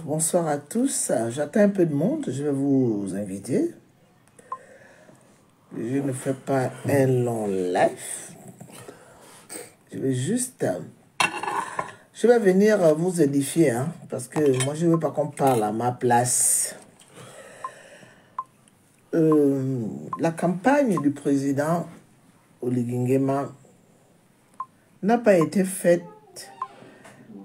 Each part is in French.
Bonsoir à tous. J'attends un peu de monde. Je vais vous inviter. Je ne fais pas un long live. Je vais juste... je vais venir vous édifier, hein, parce que moi, je ne veux pas qu'on parle à ma place. La campagne du président Oligui Nguema n'a pas été faite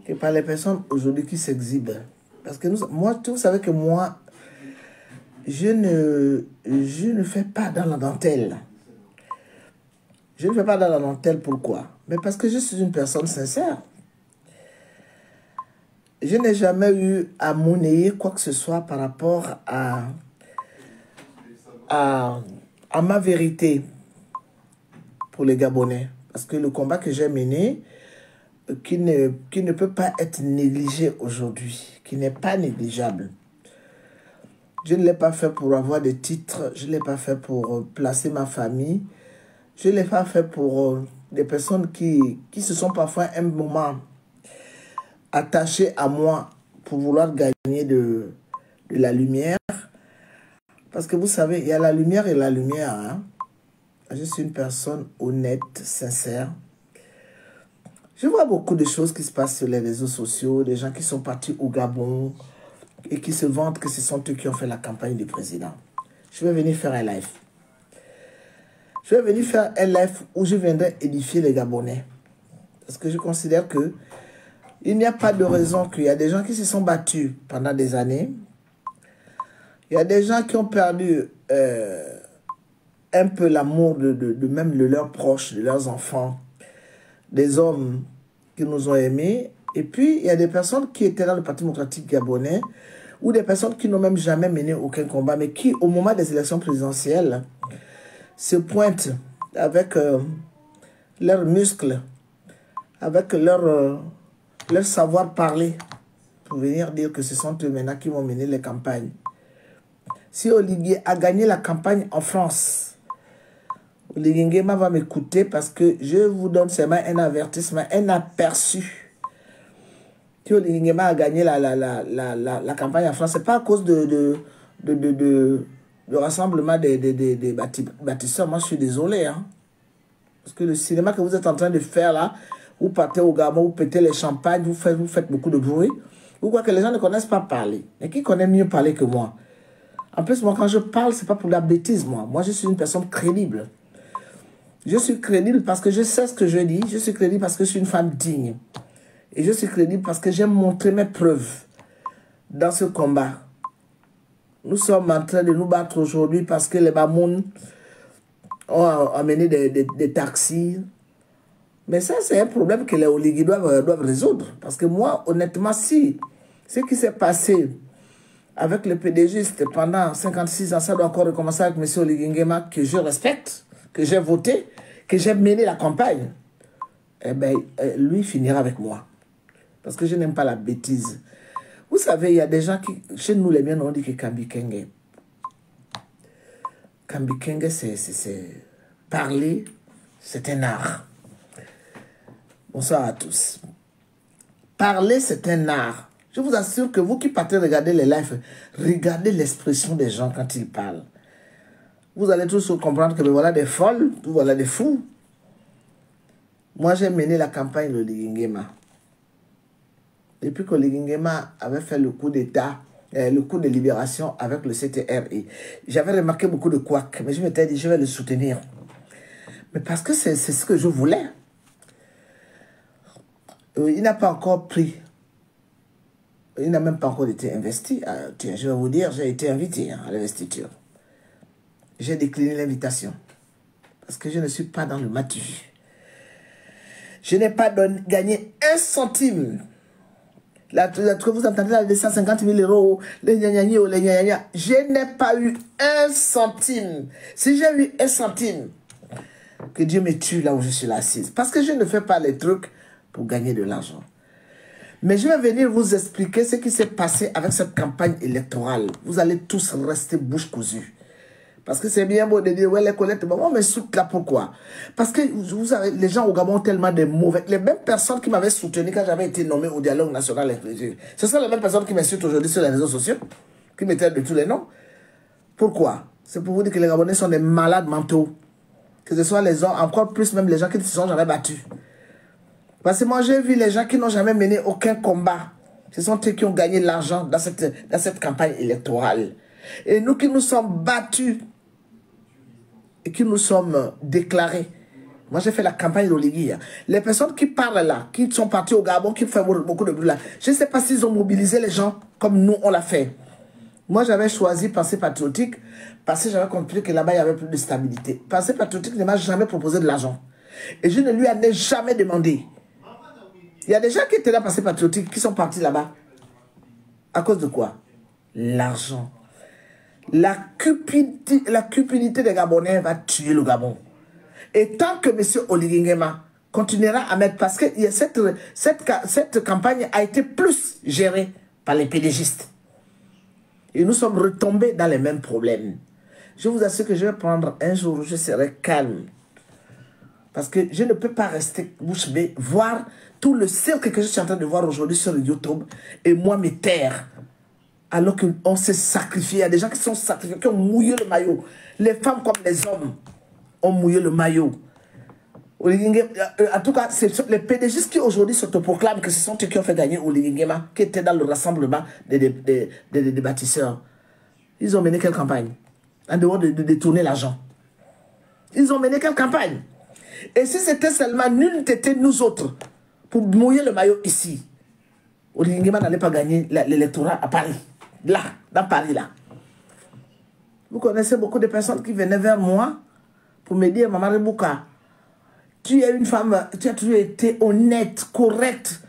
que par les personnes aujourd'hui qui s'exhibent. Parce que moi, vous savez que moi, je ne fais pas dans la dentelle. Je ne fais pas dans la dentelle, pourquoi? Mais parce que je suis une personne sincère. Je n'ai jamais eu à monnayer quoi que ce soit par rapport à ma vérité pour les Gabonais. Parce que le combat que j'ai mené, qui ne peut pas être négligé aujourd'hui, qui n'est pas négligeable. Je ne l'ai pas fait pour avoir des titres, je ne l'ai pas fait pour placer ma famille, je ne l'ai pas fait pour des personnes qui se sont parfois un moment attachées à moi pour vouloir gagner de la lumière. Parce que vous savez, il y a la lumière et la lumière. Hein? Je suis une personne honnête, sincère. Je vois beaucoup de choses qui se passent sur les réseaux sociaux, des gens qui sont partis au Gabon et qui se vantent que ce sont eux qui ont fait la campagne du président. Je vais venir faire un live. Je vais venir faire un live où je viendrai édifier les Gabonais. Parce que je considère que il n'y a pas de raison qu'il y a des gens qui se sont battus pendant des années. Il y a des gens qui ont perdu un peu l'amour de même de leurs proches, de leurs enfants, des hommes qui nous ont aimés. Et puis, il y a des personnes qui étaient dans le Parti démocratique gabonais ou des personnes qui n'ont même jamais mené aucun combat, mais qui, au moment des élections présidentielles, se pointent avec leurs muscles, avec leur savoir-parler, pour venir dire que ce sont eux maintenant qui vont mener les campagnes. Si Oligui a gagné la campagne en France, Oligui Nguema va m'écouter parce que je vous donne seulement un avertissement, un aperçu. Si Oligui Nguema a gagné la campagne en France, ce n'est pas à cause de rassemblement des bâtisseurs. Moi, je suis désolé. Hein. Parce que le cinéma que vous êtes en train de faire là, vous partez au Gabon, vous pétez les champagnes, vous faites beaucoup de bruit. Vous croyez que les gens ne connaissent pas parler. Mais qui connaît mieux parler que moi? En plus, moi, quand je parle, ce n'est pas pour la bêtise, moi. Moi, je suis une personne crédible. Je suis crédible parce que je sais ce que je dis. Je suis crédible parce que je suis une femme digne. Et je suis crédible parce que j'ai montré mes preuves dans ce combat. Nous sommes en train de nous battre aujourd'hui parce que les Bamoun ont amené des taxis. Mais ça, c'est un problème que les Oligui doivent résoudre. Parce que moi, honnêtement, si ce qui s'est passé avec le PDG pendant 56 ans, ça doit encore recommencer avec M. Oligui Nguema, que je respecte, que j'ai voté, que j'ai mené la campagne. Eh bien, lui finira avec moi. Parce que je n'aime pas la bêtise. Vous savez, il y a des gens qui, chez nous les miens, on dit que Kambi Kenge. Kambi Kenge, c'est parler, c'est un art. Bonsoir à tous. Parler, c'est un art. Je vous assure que vous qui partez regarder les lives, regardez l'expression des gens quand ils parlent. Vous allez tous comprendre que voilà des folles, voilà des fous. Moi, j'ai mené la campagne de Oligui Nguema. Depuis que Oligui Nguema avait fait le coup d'État, le coup de libération avec le CTRI, j'avais remarqué beaucoup de couacs, mais je m'étais dit, je vais le soutenir. Mais parce que c'est ce que je voulais. Il n'a pas encore pris. Il n'a même pas encore été investi. Tiens, je vais vous dire, j'ai été invité à l'investiture. J'ai décliné l'invitation. Parce que je ne suis pas dans le matu. Je n'ai pas gagné un centime. Là, vous entendez là, les 150 000 euros, les gna-gna-gna, les gna-gna-gna. Je n'ai pas eu un centime. Si j'ai eu un centime, que Dieu me tue là où je suis là assise. Parce que je ne fais pas les trucs pour gagner de l'argent. Mais je vais venir vous expliquer ce qui s'est passé avec cette campagne électorale. Vous allez tous rester bouche cousue. Parce que c'est bien beau de dire, ouais, les collectes, bon, on me soutient là, pourquoi? Parce que vous savez, les gens au Gabon ont tellement de mauvais. Les mêmes personnes qui m'avaient soutenu quand j'avais été nommé au dialogue national, ce sont les mêmes personnes qui m'insultent aujourd'hui sur les réseaux sociaux, qui me traitent de tous les noms. Pourquoi? C'est pour vous dire que les Gabonais sont des malades mentaux. Que ce soit les hommes, encore plus même les gens qui ne se sont jamais battus. Parce que moi, j'ai vu les gens qui n'ont jamais mené aucun combat. Ce sont eux qui ont gagné l'argent dans cette campagne électorale. Et nous qui nous sommes battus et qui nous sommes déclarés. Moi, j'ai fait la campagne d'Oligui. Les personnes qui parlent là, qui sont parties au Gabon, qui font beaucoup de bruit là, je ne sais pas s'ils ont mobilisé les gens comme nous, on l'a fait. Moi, j'avais choisi Pensée Patriotique parce que j'avais compris que là-bas, il y avait plus de stabilité. Pensée Patriotique ne m'a jamais proposé de l'argent. Et je ne lui en ai jamais demandé. Il y a des gens qui étaient là, Pensée Patriotique, qui sont partis là-bas. À cause de quoi? L'argent. La cupidité des Gabonais va tuer le Gabon. Et tant que M. Oligui Nguema continuera à mettre... Parce que cette campagne a été plus gérée par les pédégistes. Et nous sommes retombés dans les mêmes problèmes. Je vous assure que je vais prendre un jour où je serai calme. Parce que je ne peux pas rester bouche bée, voir tout le cirque que je suis en train de voir aujourd'hui sur YouTube et moi me taire. Alors qu'on s'est sacrifié. Il y a des gens qui sont sacrifiés, qui ont mouillé le maillot. Les femmes comme les hommes ont mouillé le maillot. En tout cas, c'est les PDGistes qui aujourd'hui s'autoproclament que ce sont eux qui ont fait gagner Oligui Nguema, qui était dans le rassemblement des bâtisseurs. Ils ont mené quelle campagne? En dehors de détourner l'argent. Ils ont mené quelle campagne? Et si c'était seulement nul n'était nous autres pour mouiller le maillot ici, Oligui Nguema n'allait pas gagner l'électorat à Paris. Là, dans Paris, là. Vous connaissez beaucoup de personnes qui venaient vers moi pour me dire, Maman Rebouka, tu es une femme, tu as toujours été honnête, correcte.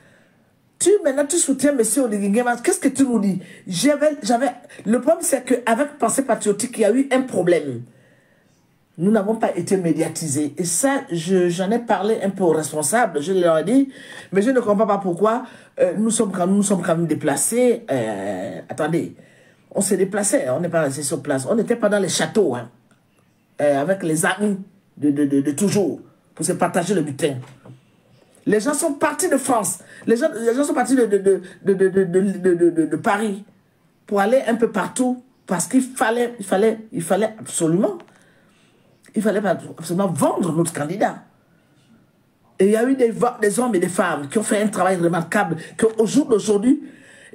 Maintenant, tu soutiens M. Oligui Nguema. Qu'est-ce que tu nous dis? Le problème, c'est qu'avec Pensée Patriotique, il y a eu un problème. Nous n'avons pas été médiatisés. Et ça, j'en ai parlé un peu aux responsables. Je leur ai dit, mais je ne comprends pas pourquoi nous sommes quand même déplacés. Attendez, on s'est déplacés, on n'est pas resté sur place. On n'était pas dans les châteaux, hein, avec les amis de toujours, pour se partager le butin. Les gens sont partis de France. Les gens sont partis de Paris pour aller un peu partout parce qu'il fallait absolument... Il fallait absolument vendre notre candidat. Et il y a eu des hommes et des femmes qui ont fait un travail remarquable, qu'au jour d'aujourd'hui,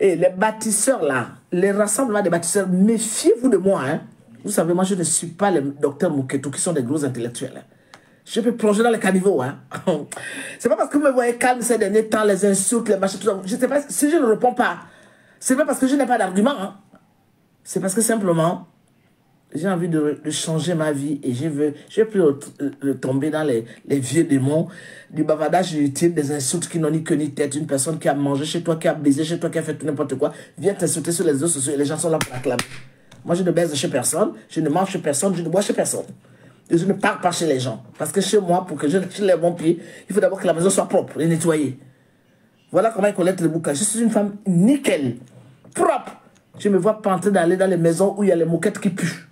les bâtisseurs là, les rassemblements des bâtisseurs, méfiez-vous de moi. Hein. Vous savez, moi je ne suis pas les docteurs Mouketou qui sont des gros intellectuels. Hein. Je peux plonger dans les caniveaux. Hein. C'est pas parce que vous me voyez calme ces derniers temps, les insultes, les machins, tout ça. Je sais pas, si je ne réponds pas, c'est pas parce que je n'ai pas d'argument. Hein. C'est parce que simplement... J'ai envie de changer ma vie et je veux plus tomber dans les vieux démons, du bavardage inutile, des insultes qui n'ont ni queue ni tête. Une personne qui a mangé chez toi, qui a baisé chez toi, qui a fait tout n'importe quoi, vient t'insulter sur les réseaux sociaux et les gens sont là pour l'acclamer. Moi, je ne baise chez personne, je ne mange chez personne, je ne bois chez personne. Et je ne pars pas chez les gens. Parce que chez moi, pour que je lève mon pied, il faut d'abord que la maison soit propre et nettoyée. Voilà comment il collecte le bouquin. Je suis une femme nickel, propre. Je ne me vois pas en train d'aller dans les maisons où il y a les moquettes qui puent.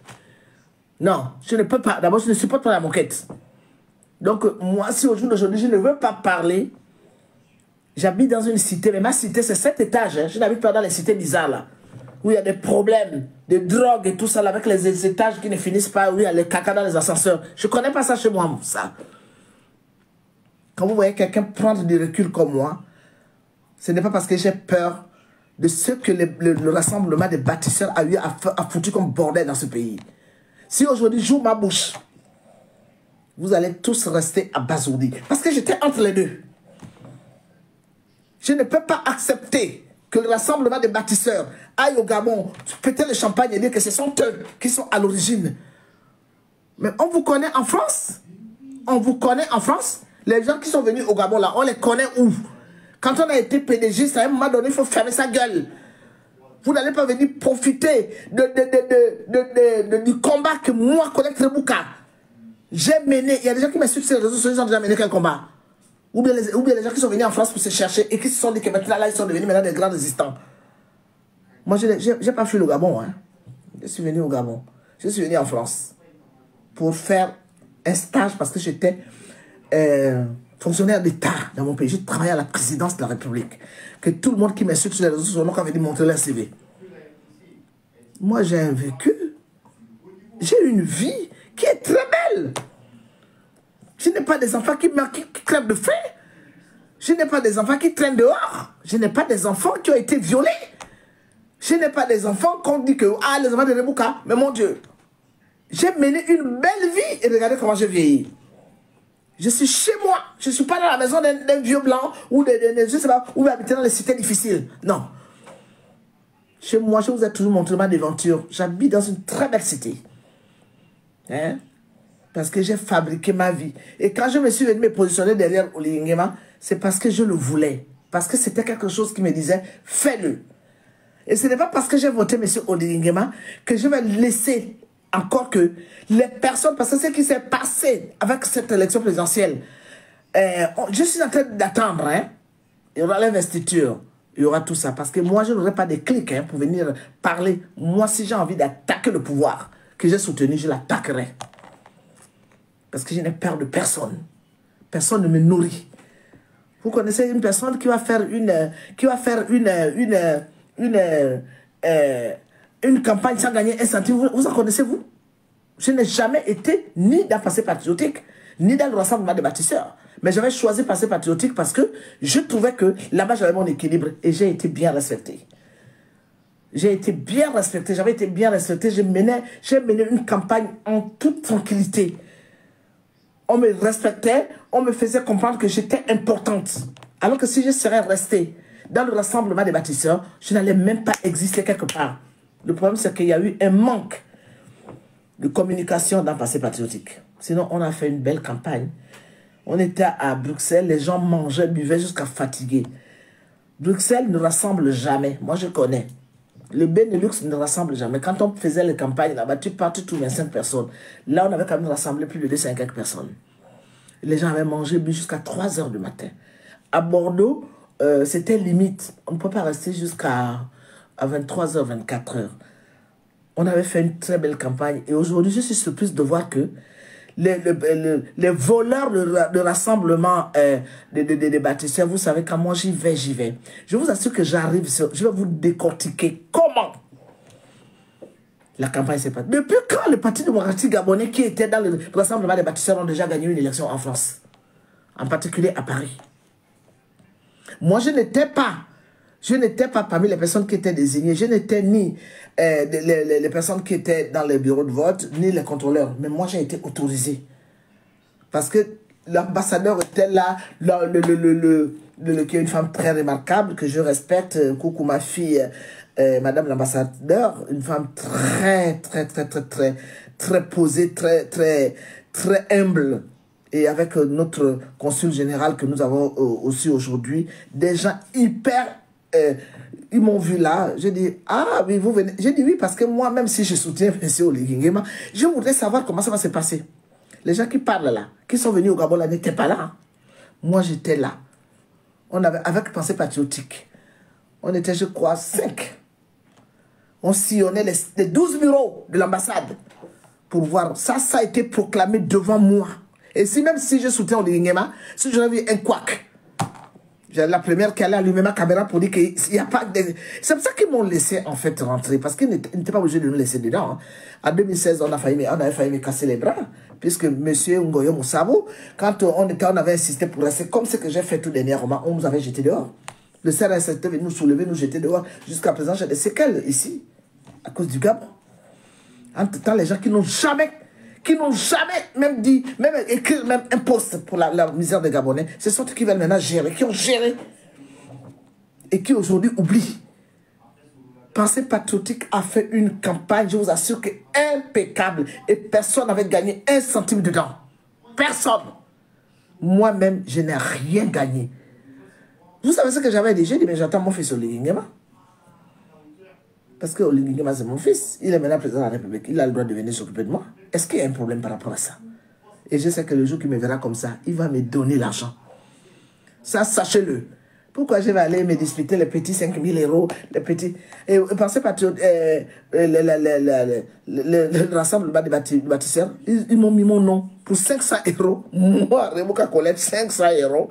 Non, je ne peux pas. D'abord, je ne supporte pas la moquette. Donc, moi, si au jour d'aujourd'hui, je ne veux pas parler, j'habite dans une cité, mais ma cité, c'est 7 étages. Hein. Je n'habite pas dans les cités bizarres, là, où il y a des problèmes de drogue et tout ça, là, avec les étages qui ne finissent pas, où il y a les caca dans les ascenseurs. Je ne connais pas ça chez moi, ça. Quand vous voyez quelqu'un prendre du recul comme moi, ce n'est pas parce que j'ai peur de ce que le rassemblement des bâtisseurs a foutu comme bordel dans ce pays. Si aujourd'hui j'ouvre ma bouche, vous allez tous rester abasourdis. Parce que j'étais entre les deux. Je ne peux pas accepter que le rassemblement des bâtisseurs aille au Gabon, péter le champagne et dire que ce sont eux qui sont à l'origine. Mais on vous connaît en France? On vous connaît en France? Les gens qui sont venus au Gabon là, on les connaît où? Quand on a été PDG, à un moment donné, il faut fermer sa gueule. Vous n'allez pas venir profiter du combat que moi, Collecte Rebouka, j'ai mené. Il y a des gens qui m'insultent sur les réseaux sociaux, ils ont déjà mené quel combat? Ou bien les gens qui sont venus en France pour se chercher et qui se sont dit que maintenant, là, ils sont devenus des grands résistants. Moi, je n'ai pas fui le Gabon. Hein. Je suis venu au Gabon. Je suis venu en France. pour faire un stage parce que j'étais fonctionnaire d'État dans mon pays. J'ai travaillé à la présidence de la République. Que tout le monde qui m'insulte sur les réseaux sociaux avait dit montrer leur CV. Moi, j'ai un vécu. J'ai une vie qui est très belle. Je n'ai pas des enfants qui crèvent de faim. Je n'ai pas des enfants qui traînent dehors. Je n'ai pas des enfants qui ont été violés. Je n'ai pas des enfants qu'on dit que ah, les enfants de Rebouka. Mais mon Dieu, j'ai mené une belle vie et regardez comment j'ai vieilli. Je suis chez moi. Je ne suis pas dans la maison d'un vieux blanc ou je sais pas, ou habiter dans les cités difficiles. Non. Chez moi, je vous ai toujours montré ma devanture. J'habite dans une très belle cité. Hein? Parce que j'ai fabriqué ma vie. Et quand je me suis venu me positionner derrière Oligui Nguema, c'est parce que je le voulais. Parce que c'était quelque chose qui me disait, fais-le. Et ce n'est pas parce que j'ai voté M. Oligui Nguema que je vais laisser encore que les personnes, parce que ce qui s'est passé avec cette élection présidentielle, je suis en train d'attendre, hein. Il y aura l'investiture, il y aura tout ça. Parce que moi, je n'aurai pas de clics hein, pour venir parler. Moi, si j'ai envie d'attaquer le pouvoir que j'ai soutenu, je l'attaquerai. Parce que je n'ai peur de personne. Personne ne me nourrit. Vous connaissez une personne qui va faire une campagne sans gagner un centime. Vous en connaissez-vous? Je n'ai jamais été ni dans le passé patriotique, ni dans le rassemblement des bâtisseurs. Mais j'avais choisi le passé patriotique parce que je trouvais que là-bas, j'avais mon équilibre et j'ai été bien respecté. J'ai été bien respecté, j'avais été bien respecté. J'ai mené une campagne en toute tranquillité. On me respectait, on me faisait comprendre que j'étais importante. Alors que si je serais restée dans le rassemblement des bâtisseurs, je n'allais même pas exister quelque part. Le problème, c'est qu'il y a eu un manque de communication dans le passé patriotique. Sinon, on a fait une belle campagne. On était à Bruxelles, les gens mangeaient, buvaient jusqu'à fatiguer. Bruxelles ne rassemble jamais. Moi, je connais. Le Benelux ne rassemble jamais. Quand on faisait les campagnes là-bas, tu pars, tu trouves 25 personnes. Là, on avait quand même rassemblé plus de 250 personnes. Les gens avaient mangé jusqu'à 3 h du matin. À Bordeaux, c'était limite. On ne peut pas rester jusqu'à 23 h, 24 h. On avait fait une très belle campagne. Et aujourd'hui, je suis surprise de voir que les voleurs de rassemblement des bâtisseurs, vous savez, quand moi j'y vais, j'y vais. Je vous assure que j'arrive, je vais vous décortiquer comment la campagne s'est passée. Depuis quand le Parti démocratique gabonais qui était dans le rassemblement des bâtisseurs ont déjà gagné une élection en France, en particulier à Paris? Moi, je n'étais pas parmi les personnes qui étaient désignées. Je n'étais ni les personnes qui étaient dans les bureaux de vote, ni les contrôleurs. Mais moi, j'ai été autorisé. Parce que l'ambassadeur était là, qui est une femme très remarquable, que je respecte. Coucou ma fille, madame l'ambassadeur, une femme très posée, très humble. Et avec notre consul général que nous avons aussi aujourd'hui, des gens hyper... ils m'ont vu là, j'ai dit, ah oui, vous venez. J'ai dit oui, parce que moi, même si je soutiens M. Oligui Nguema, je voudrais savoir comment ça va se passer. Les gens qui parlent là, qui sont venus au Gabon là, n'étaient pas là. Hein. Moi, j'étais là. On avait, avec pensée patriotique, on était, je crois, 5. On sillonnait les 12 bureaux de l'ambassade pour voir. Ça a été proclamé devant moi. Et si même si je soutiens Oligui Nguema, si j'avais vu un couac, j'ai la première qui allait allumer ma caméra pour dire qu'il n'y a pas de... C'est pour ça qu'ils m'ont laissé en fait rentrer, parce qu'ils n'étaient pas obligés de nous laisser dedans. Hein. En 2016, on avait failli me casser les bras, puisque M. Ngoyo Moussabo, quand on avait insisté pour rester, comme ce que j'ai fait tout dernièrement, on nous avait jeté dehors. Le CRS était venu nous soulever, nous jeter dehors. Jusqu'à présent, j'ai des séquelles ici, à cause du Gabon. Entre-temps, les gens qui n'ont jamais même dit, même écrit même un poste pour la misère des Gabonais, ce sont ceux qui veulent maintenant gérer, qui ont géré et qui aujourd'hui oublient. Pensée patriotique a fait une campagne, je vous assure, que impeccable et personne n'avait gagné 1 centime dedans. Personne. Moi-même, je n'ai rien gagné. Vous savez ce que j'avais dit? J'ai dit, mais j'attends mon fils Oligui Nguema. Parce que Oligui Nguema, c'est mon fils. Il est maintenant président de la République. Il a le droit de venir s'occuper de moi. Est-ce qu'il y a un problème par rapport à ça? Et je sais que le jour qu'il me verra comme ça, il va me donner l'argent. Ça, sachez-le. Pourquoi je vais aller me disputer les petits 5 000 euros, les petits... Et pensez pas, le rassemblement des bâtisseurs, ils m'ont mis mon nom pour 500 euros. Moi, Rebouka Colette, 500 euros.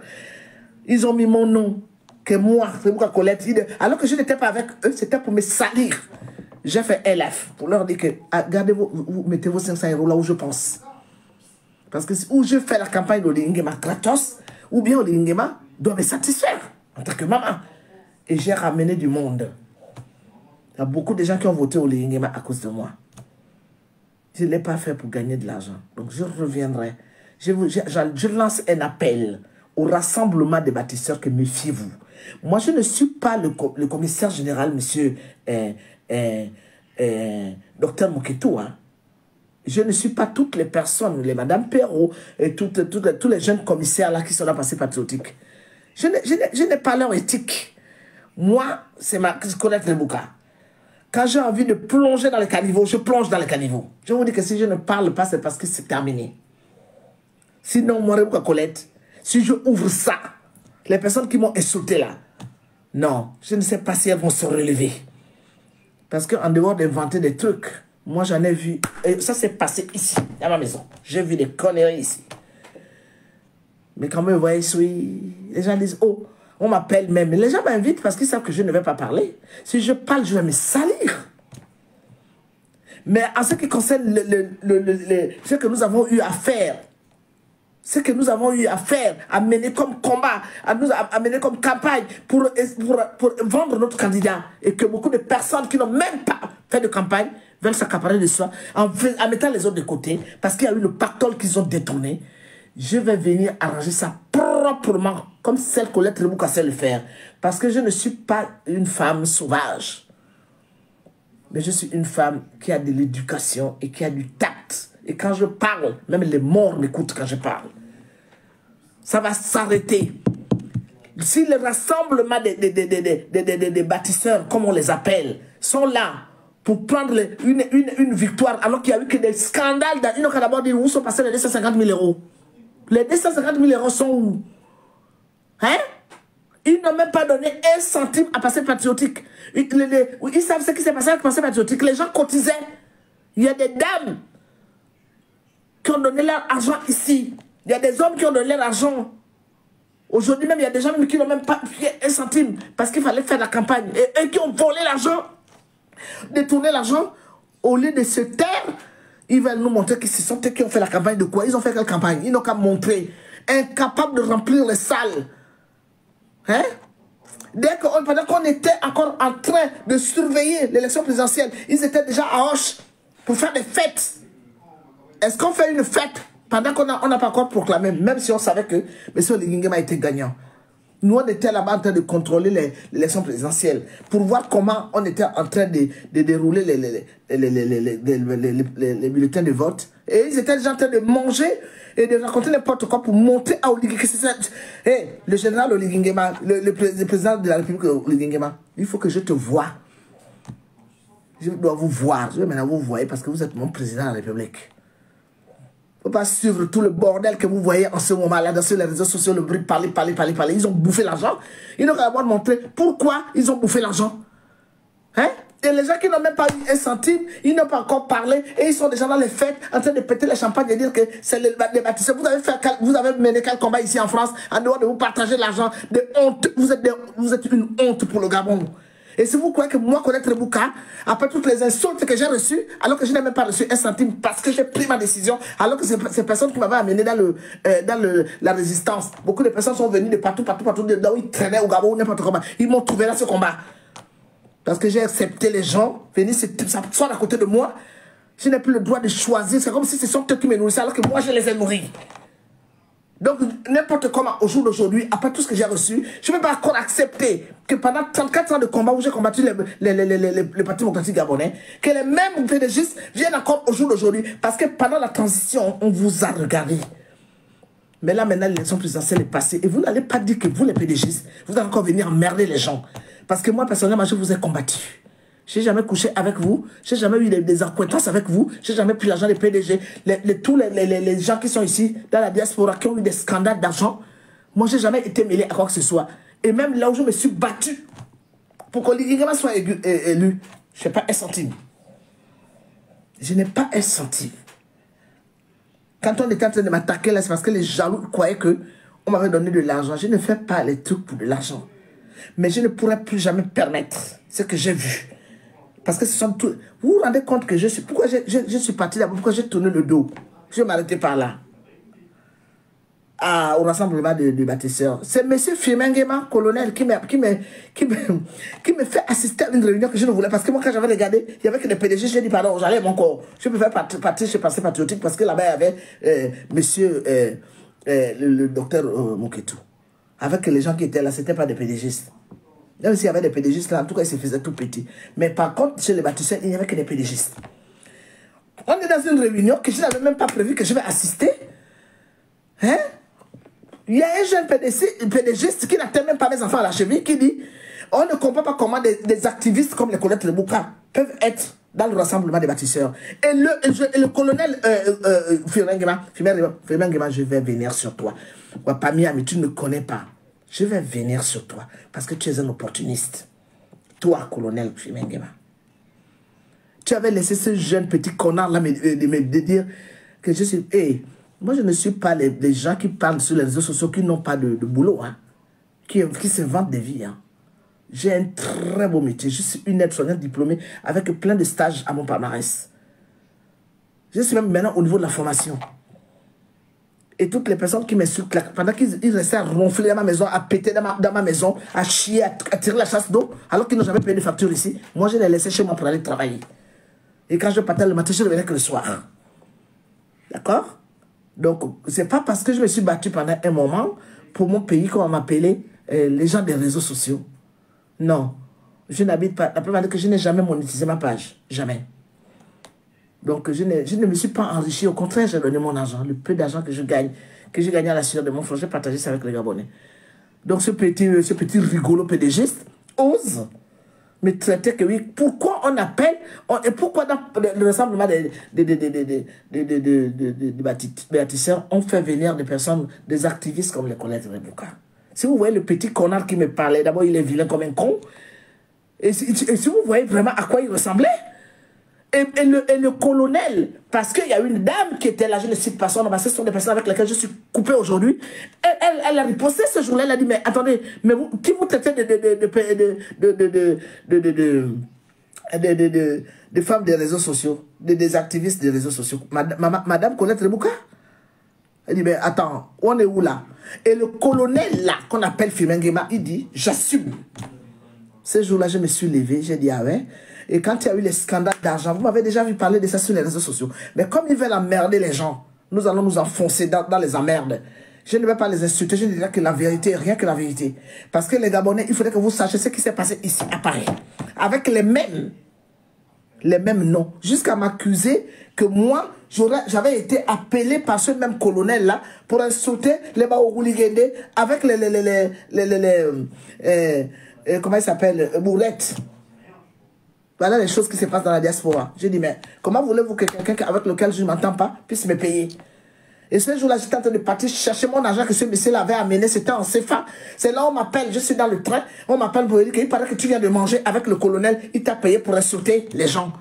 Ils ont mis mon nom, que moi, Rebouka Colette, alors que je n'étais pas avec eux, c'était pour me salir. J'ai fait LF pour leur dire que, regardez, vous mettez vos 500 euros là où je pense. Parce que où je fais la campagne d'Olingema Kratos, ou bien Olingema doit me satisfaire en tant que maman. Et j'ai ramené du monde. Il y a beaucoup de gens qui ont voté Olingema à cause de moi. Je ne l'ai pas fait pour gagner de l'argent. Donc je reviendrai. Je lance un appel au rassemblement des bâtisseurs que méfiez-vous. Moi, je ne suis pas le commissaire général, monsieur docteur Moketou, hein. Je ne suis pas toutes les personnes, les Madame Perrault et tous les jeunes commissaires là qui sont là passés patriotiques. Je n'ai pas leur éthique. Moi, c'est ma connaître les bouquins. Quand j'ai envie de plonger dans les caniveaux, je plonge dans les caniveaux. Je vous dis que si je ne parle pas, c'est parce que c'est terminé. Sinon, moi, Rebouka Colette, si je ouvre ça, les personnes qui m'ont insulté là, non, je ne sais pas si elles vont se relever. Parce qu'en dehors d'inventer des trucs, moi, j'en ai vu. Et ça s'est passé ici, à ma maison. J'ai vu des conneries ici. Mais quand me voyez, les gens disent, oh, on m'appelle même. Les gens m'invitent parce qu'ils savent que je ne vais pas parler. Si je parle, je vais me salir. Mais en ce qui concerne ce que nous avons eu à faire, ce que nous avons eu à faire, à mener comme combat, à mener comme campagne pour vendre notre candidat, et que beaucoup de personnes qui n'ont même pas fait de campagne veulent s'accaparer de soi en mettant les autres de côté parce qu'il y a eu le pactole qu'ils ont détourné. Je vais venir arranger ça proprement comme celle Colette Rebouka sait le faire, parce que je ne suis pas une femme sauvage, mais je suis une femme qui a de l'éducation et qui a du tact. Et quand je parle, même les morts m'écoutent quand je parle. Ça va s'arrêter. Si le rassemblement des bâtisseurs, comme on les appelle, sont là pour prendre une victoire, alors qu'il n'y a eu que des scandales, ils n'ont qu'à d'abord dire où sont passés les 250 000 euros. Les 250 000 euros sont où? Hein? Ils n'ont même pas donné 1 centime à Passé Patriotique. Ils savent ce qui s'est passé avec Passé Patriotique. Les gens cotisaient. Il y a des dames qui ont donné leur argent ici. Il y a des hommes qui ont donné leur argent. Aujourd'hui même, il y a des gens qui n'ont même pas payé 1 centime parce qu'il fallait faire la campagne. Et eux qui ont volé l'argent, détourné l'argent, au lieu de se taire, ils veulent nous montrer que ce sont eux qui ont fait la campagne de quoi? Ils ont fait quelle campagne? Ils n'ont qu'à montrer. Incapables de remplir les salles. Hein? Pendant qu'on était encore en train de surveiller l'élection présidentielle, ils étaient déjà à Hoche pour faire des fêtes. Est-ce qu'on fait une fête pendant qu'on n'a pas encore proclamé, même si on savait que M. Olingema était gagnant? Nous, on était là-bas en train de contrôler l'élection présidentielle pour voir comment on était en train de dérouler les bulletins de vote. Et ils étaient déjà en train de manger et de raconter n'importe quoi pour montrer à Olingema que c'est ça. Hey, le général Olingema, le président de la République Olingema, il faut que je te voie. Je dois vous voir. Je vais maintenant vous voir parce que vous êtes mon président de la République. Il ne faut pas suivre tout le bordel que vous voyez en ce moment-là sur les réseaux sociaux, le bruit, parler. Ils ont bouffé l'argent. Ils n'ont qu'à avoir montré pourquoi ils ont bouffé l'argent. Hein? Et les gens qui n'ont même pas eu 1 centime, ils n'ont pas encore parlé et ils sont déjà dans les fêtes en train de péter les champagnes et dire que c'est les bâtisseurs. Vous avez mené quel combat ici en France en dehors de vous partager l'argent de honte. Vous êtes une honte pour le Gabon. Et si vous croyez que moi, connaître Rebouka, après toutes les insultes que j'ai reçues, alors que je n'ai même pas reçu 1 centime parce que j'ai pris ma décision, alors que ces personnes qui m'avaient amené dans la résistance, beaucoup de personnes sont venues de partout, de où ils traînaient au Gabon ou n'importe comment. Ils m'ont trouvé dans ce combat. Parce que j'ai accepté les gens, venir s'asseoir à côté de moi. Je n'ai plus le droit de choisir. C'est comme si ce sont eux qui me nourrissaient, alors que moi, je les ai nourris. Donc, n'importe comment, au jour d'aujourd'hui, après tout ce que j'ai reçu, je ne peux pas encore accepter que pendant 34 ans de combat où j'ai combattu le Parti démocratique gabonais, que les mêmes PDGistes viennent encore au jour d'aujourd'hui. Parce que pendant la transition, on vous a regardé. Mais là, maintenant, l'élection présidentielle est passée. Et vous n'allez pas dire que vous, les PDGistes, vous allez encore venir emmerder les gens. Parce que moi, personnellement, je vous ai combattu. Je n'ai jamais couché avec vous. Je n'ai jamais eu des acquaintances avec vous. Je n'ai jamais pris l'argent des PDG. Tous les gens qui sont ici, dans la diaspora, qui ont eu des scandales d'argent, moi, je n'ai jamais été mêlé à quoi que ce soit. Et même là où je me suis battu pour que l'Igingema soit élu, je n'ai pas un centime. Je n'ai pas un centime. Quand on était en train de m'attaquer là, c'est parce que les jaloux croyaient qu'on m'avait donné de l'argent. Je ne fais pas les trucs pour de l'argent. Mais je ne pourrais plus jamais permettre ce que j'ai vu. Parce que ce sont tous... Vous vous rendez compte que je suis... Pourquoi je suis parti là-bas? Pourquoi j'ai tourné le dos? Je vais m'arrêter par là. Au rassemblement de bâtisseurs. C'est M. Firmin colonel, qui me fait assister à une réunion que je ne voulais. Parce que moi, quand j'avais regardé, il y avait que des PDG, j'ai dit, pardon, j'allais mon corps. Je peux faire partie chez Passé Patriotique parce que là-bas, il y avait le docteur Moketou. Avec les gens qui étaient là, ce n'était pas des PDGistes. Même s'il y avait des PDGistes là, en tout cas, ils se faisaient tout petits. Mais par contre, chez les bâtisseurs, il n'y avait que des PDGistes. On est dans une réunion que je n'avais même pas prévu que je vais assister. Hein? Il y a un jeune PDGiste qui n'atteint même pas mes enfants à la cheville qui dit on ne comprend pas comment des activistes comme les Colette Lebouka peuvent être dans le rassemblement des bâtisseurs. Et le colonel Firmin Guema, je vais venir sur toi. Wapamiami, tu ne me connais pas. Je vais venir sur toi parce que tu es un opportuniste. Toi, colonel Firmin Guema. Tu avais laissé ce jeune petit connard là de dire que je suis... Hey, moi, je ne suis pas les gens qui parlent sur les réseaux sociaux qui n'ont pas de boulot, hein, qui se vendent des vies. Hein. J'ai un très beau métier. Je suis une aide-soignante diplômée avec plein de stages à mon palmarès. Je suis même maintenant au niveau de la formation. Et toutes les personnes qui m'insultent, pendant qu'ils restaient à ronfler dans ma maison, à péter dans ma maison, à chier, à tirer la chasse d'eau, alors qu'ils n'ont jamais payé de facture ici, moi, je les laissais chez moi pour aller travailler. Et quand je partais le matin, je ne revenais que le soir. D'accord? Donc, ce n'est pas parce que je me suis battu pendant un moment pour mon pays qu'on va m'appeler les gens des réseaux sociaux. Non. Je n'habite pas. La preuve est que je n'ai jamais monétisé ma page. Jamais. Donc, je ne me suis pas enrichi. Au contraire, j'ai donné mon argent. Le peu d'argent que je gagne à la sueur de mon frère, j'ai partagé ça avec les Gabonais. Donc, ce petit rigolo PDGiste ose me traiter que oui. Pourquoi on appelle, et pourquoi dans le rassemblement des bâtisseurs, on fait venir des personnes, des activistes comme les Colette Lebouka. Si vous voyez le petit connard qui me parlait, d'abord il est vilain comme un con. Et si vous voyez vraiment à quoi il ressemblait, et le colonel, parce qu'il y a une dame qui était là, je ne cite pas son nom, ce sont des personnes avec lesquelles je suis coupé aujourd'hui, elle a riposté ce jour-là, elle a dit, mais attendez, mais vous, qui vous traitez de femmes des réseaux sociaux, des activistes des réseaux sociaux, Madame Colette Lebouka? Elle dit, mais attends, on est où là? Et le colonel là, qu'on appelle Firmin Guema, il dit, j'assume. Ce jour-là, je me suis levé, j'ai dit, ah ouais. Et quand il y a eu les scandales d'argent, vous m'avez déjà vu parler de ça sur les réseaux sociaux. Mais comme ils veulent emmerder les gens, nous allons nous enfoncer dans les emmerdes. Je ne vais pas les insulter, je dirais que la vérité, rien que la vérité. Parce que les Gabonais, il faudrait que vous sachiez ce qui s'est passé ici à Paris. Avec les mêmes noms. Jusqu'à m'accuser que moi, j'avais été appelé par ce même colonel-là pour insulter les Baougouligende avec comment il s'appelle, Bourrette. Voilà les choses qui se passent dans la diaspora. J'ai dit, mais comment voulez-vous que quelqu'un avec lequel je ne m'entends pas puisse me payer? Et ce jour-là, j'étais en train de partir chercher mon argent que ce monsieur avait amené. C'était en CFA. C'est là où on m'appelle. Je suis dans le train. On m'appelle pour dire qu'il paraît que tu viens de manger avec le colonel. Il t'a payé pour insulter les gens.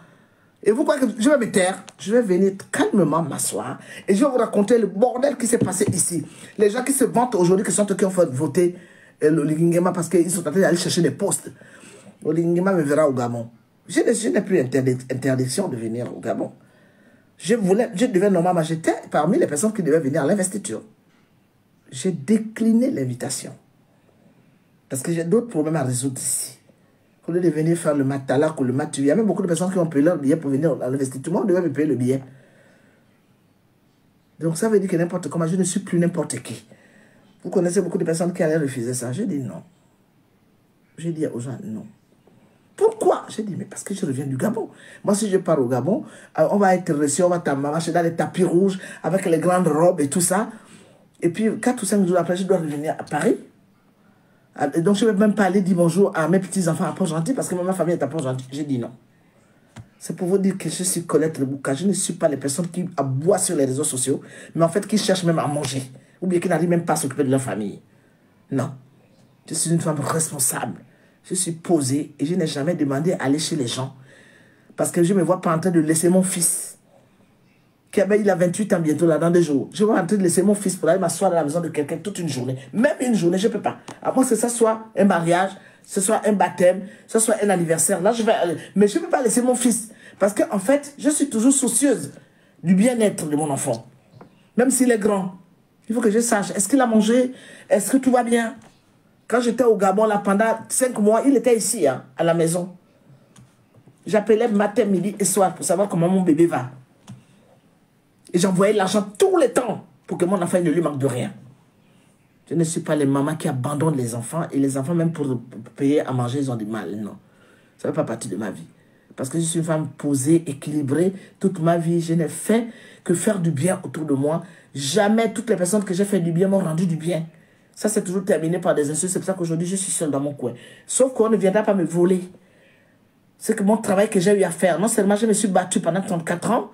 Et vous croyez que je vais me taire? Je vais venir calmement m'asseoir. Et je vais vous raconter le bordel qui s'est passé ici. Les gens qui se vantent aujourd'hui, qui sont ceux qui ont fait voter l'Olingema parce qu'ils sont en train d'aller chercher des postes. L'Olingema me verra au Gabon. Je n'ai plus interdiction de venir au Gabon. Je devais normalement, j'étais parmi les personnes qui devaient venir à l'investiture. J'ai décliné l'invitation. Parce que j'ai d'autres problèmes à résoudre ici. Au lieu de venir faire le matalac ou le matu, il y a même beaucoup de personnes qui ont payé leur billet pour venir à l'investiture. Tout le monde devait me payer le billet. Donc ça veut dire que n'importe comment, je ne suis plus n'importe qui. Vous connaissez beaucoup de personnes qui allaient refuser ça. J'ai dit non. J'ai dit aux gens non. Pourquoi? J'ai dit, mais parce que je reviens du Gabon. Moi, si je pars au Gabon, on va être reçu, on va marcher dans les tapis rouges, avec les grandes robes et tout ça. Et puis, 4 ou 5 jours après, je dois revenir à Paris. Et donc, je ne vais même pas aller dire bonjour à mes petits-enfants à Port-Gentil, parce que ma famille est à Port-Gentil. J'ai dit non. C'est pour vous dire que je suis Colette Lebouka. Je ne suis pas les personnes qui aboient sur les réseaux sociaux, mais en fait, qui cherchent même à manger. Ou bien qui n'arrivent même pas à s'occuper de leur famille. Non. Je suis une femme responsable. Je suis posée et je n'ai jamais demandé à aller chez les gens. Parce que je ne me vois pas en train de laisser mon fils, il a 28 ans bientôt, là, dans 2 jours. Je vais en train de laisser mon fils pour aller m'asseoir à la maison de quelqu'un toute une journée. Même une journée, je ne peux pas. À moins que ce soit un mariage, ce soit un baptême, ce soit un anniversaire. Là, je vais aller. Mais je ne peux pas laisser mon fils. Parce qu'en fait, je suis toujours soucieuse du bien-être de mon enfant. Même s'il est grand. Il faut que je sache. Est-ce qu'il a mangé? Est-ce que tout va bien? Quand j'étais au Gabon, là, pendant 5 mois, il était ici, hein, à la maison. J'appelais matin, midi et soir pour savoir comment mon bébé va. Et j'envoyais l'argent tous les temps pour que mon enfant ne lui manque de rien. Je ne suis pas les mamans qui abandonnent les enfants. Et les enfants, même pour payer à manger, ils ont du mal. Non. Ça ne fait pas partie de ma vie. Parce que je suis une femme posée, équilibrée. Toute ma vie, je n'ai fait que faire du bien autour de moi. Jamais toutes les personnes que j'ai fait du bien m'ont rendu du bien. Ça, c'est toujours terminé par des insultes. C'est pour ça qu'aujourd'hui, je suis seule dans mon coin. Sauf qu'on ne viendra pas me voler. C'est que mon travail que j'ai eu à faire. Non seulement je me suis battue pendant 34 ans,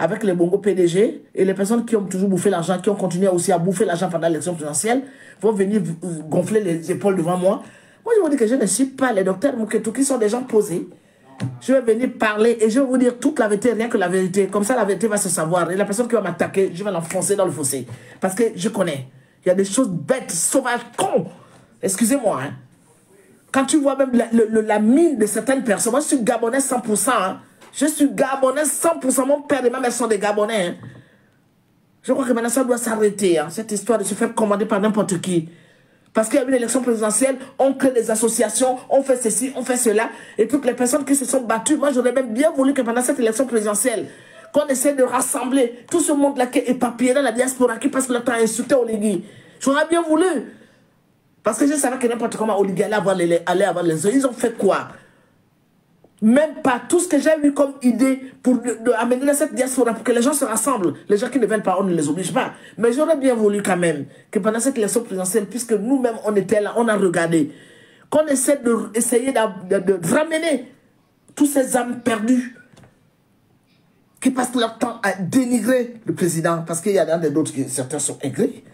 avec les Bongo PDG et les personnes qui ont toujours bouffé l'argent, qui ont continué aussi à bouffer l'argent pendant l'élection présidentielle, vont venir gonfler les épaules devant moi. Moi, je vous dis que je ne suis pas les docteurs Mouketou qui sont des gens posés. Je vais venir parler et je vais vous dire toute la vérité, rien que la vérité. Comme ça, la vérité va se savoir. Et la personne qui va m'attaquer, je vais l'enfoncer dans le fossé. Parce que je connais. Il y a des choses bêtes, sauvages, cons. Excusez-moi. Hein. Quand tu vois même la mine de certaines personnes, moi, je suis Gabonais 100%. Hein. Je suis Gabonais 100%. Mon père et ma mère sont des Gabonais. Hein. Je crois que maintenant ça doit s'arrêter. Hein, cette histoire de se faire commander par n'importe qui. Parce qu'il y a une élection présidentielle, on crée des associations, on fait ceci, on fait cela. Et toutes les personnes qui se sont battues, moi j'aurais même bien voulu que pendant cette élection présidentielle, qu'on essaie de rassembler tout ce monde-là qui est éparpillé dans la diaspora, qui passe le temps à insulter Oligui. J'aurais bien voulu. Parce que je savais que n'importe comment Oligui allait avoir les yeux. Ils ont fait quoi? Même pas tout ce que j'ai vu comme idée pour amener dans cette diaspora, pour que les gens se rassemblent. Les gens qui ne veulent pas, on ne les oblige pas. Mais j'aurais bien voulu quand même que pendant cette élection présidentielle, puisque nous-mêmes on était là, on a regardé, qu'on essaie de ramener tous ces âmes perdues qui passent leur temps à dénigrer le président. Parce qu'il y en a d'autres qui, certains sont aigris.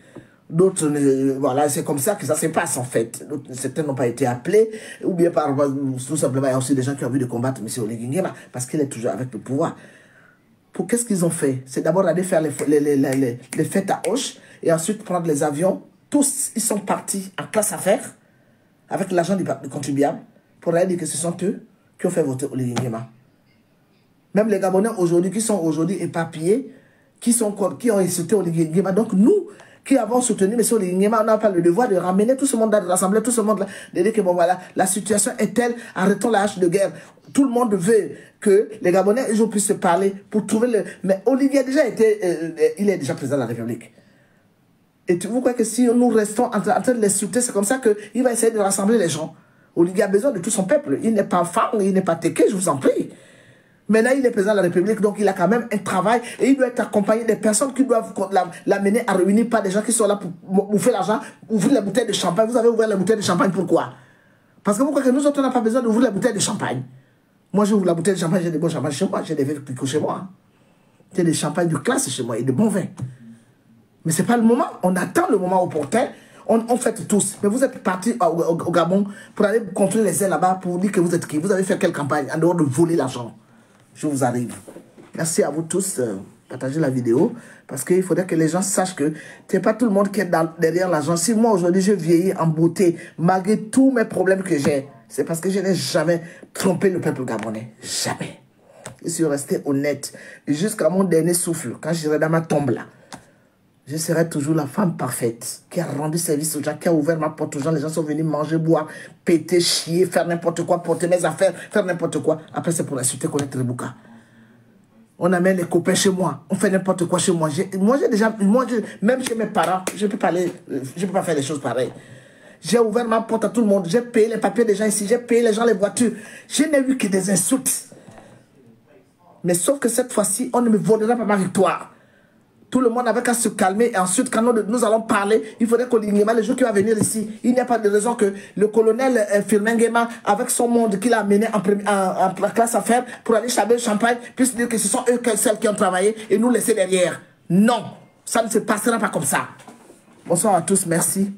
D'autres, voilà, c'est comme ça que ça se passe en fait. Certains n'ont pas été appelés, ou bien tout simplement, il y a aussi des gens qui ont envie de combattre M. Oligui Nguema, parce qu'il est toujours avec le pouvoir. Pour qu'est-ce qu'ils ont fait? C'est d'abord aller faire les fêtes à Auch, et ensuite prendre les avions. Tous, ils sont partis en classe affaires, avec l'argent du contribuable, pour aller dire que ce sont eux qui ont fait voter Oligui Nguema. Même les Gabonais aujourd'hui, qui sont aujourd'hui éparpillés, qui ont insulté Oligui Nguema. Donc nous, qui avons soutenu M. Oligui Nguema, on n'a pas le devoir de ramener tout ce monde-là, de rassembler tout ce monde-là, de dire que bon voilà, la situation est telle, arrêtons la hache de guerre. Tout le monde veut que les Gabonais ils puissent se parler pour trouver le... Mais Oligui a déjà été, il est déjà président de la République. Et vous croyez que si nous restons en train de l'insulter, c'est comme ça qu'il va essayer de rassembler les gens. Oligui a besoin de tout son peuple. Il n'est pas fan, il n'est pas téqué, je vous en prie. Maintenant, il est président de la République, donc il a quand même un travail et il doit être accompagné des personnes qui doivent l'amener à réunir, pas des gens qui sont là pour bouffer l'argent, ouvrir la bouteille de champagne. Vous avez ouvert la bouteille de champagne, pourquoi? Parce que vous croyez que nous autres, on n'a pas besoin d'ouvrir la bouteille de champagne. Moi, j'ouvre la bouteille de champagne, j'ai des bons champagnes chez moi, j'ai des vins picots chez moi. J'ai des champagnes de classe chez moi et de bons vins. Mais ce n'est pas le moment, on attend le moment opportun. On fait tous. Mais vous êtes partis au Gabon pour aller construire les ailes là-bas pour dire que vous êtes qui? Vous avez fait quelle campagne en dehors de voler l'argent? Je vous arrive. Merci à vous tous. Partagez la vidéo. Parce qu'il faudrait que les gens sachent que ce n'est pas tout le monde qui est derrière l'argent. Si moi aujourd'hui je vieillis en beauté, malgré tous mes problèmes que j'ai, c'est parce que je n'ai jamais trompé le peuple gabonais. Jamais. Je suis resté honnête. Jusqu'à mon dernier souffle, quand j'irai dans ma tombe là, je serai toujours la femme parfaite qui a rendu service aux gens, qui a ouvert ma porte aux gens. Les gens sont venus manger, boire, péter, chier, faire n'importe quoi, porter mes affaires, faire n'importe quoi. Après, c'est pour insulter connaître Rebouka. On amène les copains chez moi. On fait n'importe quoi chez moi. Même chez mes parents, je ne peux pas faire des choses pareilles. J'ai ouvert ma porte à tout le monde. J'ai payé les papiers des gens ici. J'ai payé les gens les voitures. Je n'ai eu que des insultes. Mais sauf que cette fois-ci, on ne me volera pas ma victoire. Tout le monde avait qu'à se calmer. Et ensuite, quand nous allons parler, il faudrait qu'Oligui Nguema, le jour qui va venir ici, il n'y a pas de raison que le colonel Firmin Nguema, avec son monde qu'il a amené en classe affaires pour aller chaber le champagne, puisse dire que ce sont eux celles qui ont travaillé et nous laisser derrière. Non, ça ne se passera pas comme ça. Bonsoir à tous, merci.